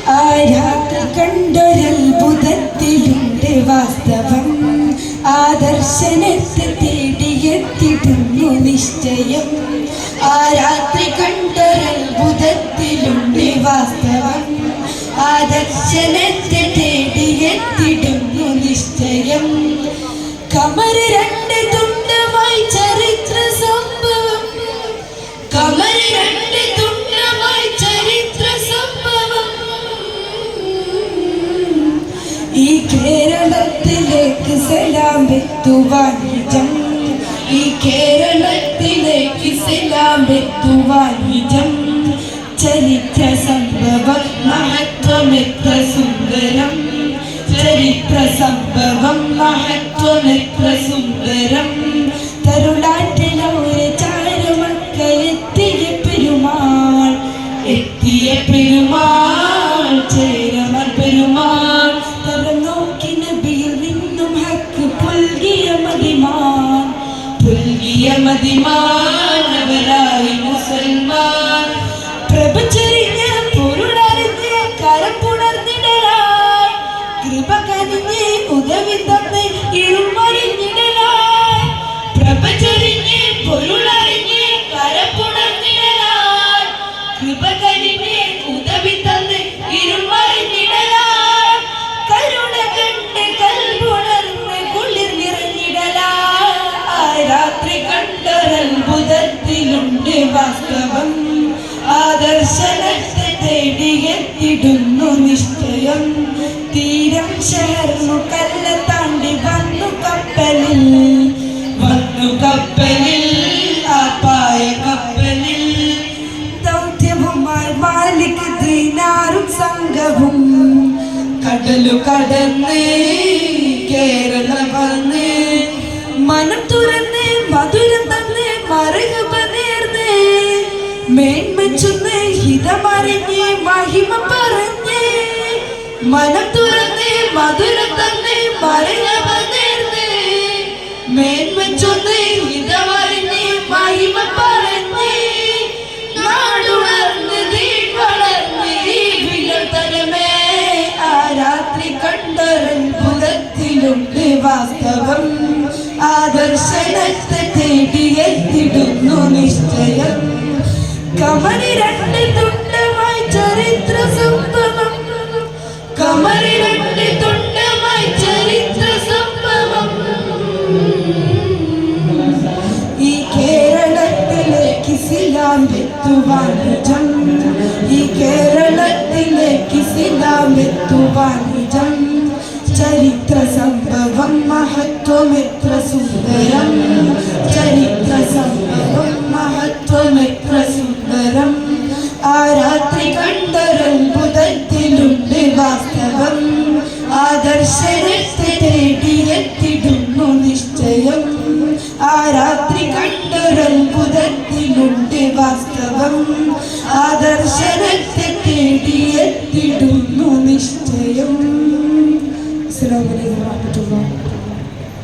ആ രാത്രി കണ്ടൊരത്ഭുതത്തിലുണ്ട് വാസ്തവം. ആ ദർശനത്തെ തേടിയെത്തിടുന്നു നിശ്ചയം. ആ രാത്രി കണ്ടൊരത്ഭുതത്തിലുണ്ട് വാസ്തവം. ആ ദർശനത്തെ തേടിയെത്തിടുന്നു നിശ്ചയം. കമര് രണ്ട് തുണ്ടമായി ചരിത്ര സംഭവം. കമര് രണ്ട് തുണ്ടമായി ചരിത്ര സംഭവം. ഈ കേരളത്തിലേക്ക് സലാം എത്തുവാൻ നിജം. ഈ കേരളത്തിലേക്ക് സലാം എത്തുവാൻ നിജം. ചരിത്ര സംഭവം മഹത്വമെത്ര സുന്ദരം. ചരിത്ര സംഭവം മഹത്വമെത്ര സുന്ദരം. തരുളാറ്റിലൂടെ ചാരമക്കയെത്തിയ പെരുമാൾ. എത്തിയ പെരുമാൾ ചേരമർ പെരുമാൾ. തരം നോക്കി നബിയിൽ നിന്നും ഹക്ക് പുൽകിയ മതിമാൻ. പുൽകിയ മതിമാൻ അവരായി മുസൽമാൻ. പ്രഭചരിഞ്ഞ പൊരുളറിഞ്ഞ് കരപ്പുണർന്നിടലായി. കൃപ കനിഞ്ഞ് ഉദവി തന്ന് ഇരുമറിഞ്ഞിടലായി. പ്രഭചരിഞ്ഞ് പൊരുളറിഞ്ഞ് കരപ്പുണർന്നിടലായി. കൃപ കനിഞ്ഞ് ഉദവി തന്ന് ഇരുമറിഞ്ഞിടലായി. കരുണ കണ്ട് കൽപുണർന്ന് കുളിർ നിറഞ്ഞിടലായി. ആ രാത്രി കണ്ടൊരത്ഭുതത്തിലുണ്ട് വാസ്തവം. ആ ദർശനത്തെ തേടിയെത്തിടുന്നു നിശ്ചയം. തീരം ചേർന്നു കല്ല താണ്ടി വന്നു കപ്പലിൽ. വന്നു കപ്പലിൽ ആ പായ കപ്പലിൽ. ദൗത്യവുമായി മാലിക് ദീനാറും സംഘവും. കടലു കടന്ന് കേരളം വന്ന്. മനം തുറന്ന് മധുരം തന്ന് മറുകപ നേർന്ന്. മേന്മ ചൊന്ന് ഹിതമറിഞ്ഞ് മഹിമ പറഞ്ഞ്. മനം തുറന്ന് മധുരം തന്ന് മറുകപ നേർന്ന്. മേന്മ ചൊന്ന് ഹിതമറിഞ്ഞ് മഹിമ പറഞ്ഞ്. നാടുണർന്ന് തീൻ വളർന്ന് ഈ വിലതലമേ. ആ രാത്രി കണ്ടൊരത്ഭുതത്തിലുണ്ട് വാസ്തവം. ആ ദർശനത്തെ തേടിയെത്തിടുന്നു നിശ്ചയം. കമര് രണ്ട് തുണ്ടമായി ചരിത്ര സംഭവം. കമര് രണ്ട് തുണ്ടമായി ചരിത്ര സംഭവം. ഈ കേരളത്തിലേക്ക് ഇസ്ലാം എത്തുവാൻ നിജം. ഈ കേരളത്തിലേക്ക് ഇസ്ലാം എത്തുവാൻ നിജം. ചരിത്ര സംഭവം മഹത്വമെത്ര സുന്ദരം. ചരിത്ര സംഭവം മഹത്വമെത്ര സുന്ദരം. ആ രാത്രി കണ്ടൊരത്ഭുതത്തിലുണ്ട് വാസ്തവം. ആ ദർശനത്തെ തേടിയെത്തിടുന്നു നിശ്ചയം. ആ രാത്രി കണ്ടൊരത്ഭുതത്തിലുണ്ട് വാസ്തവം. ആ ദർശനത്തെ തേടിയെത്തിടുന്നു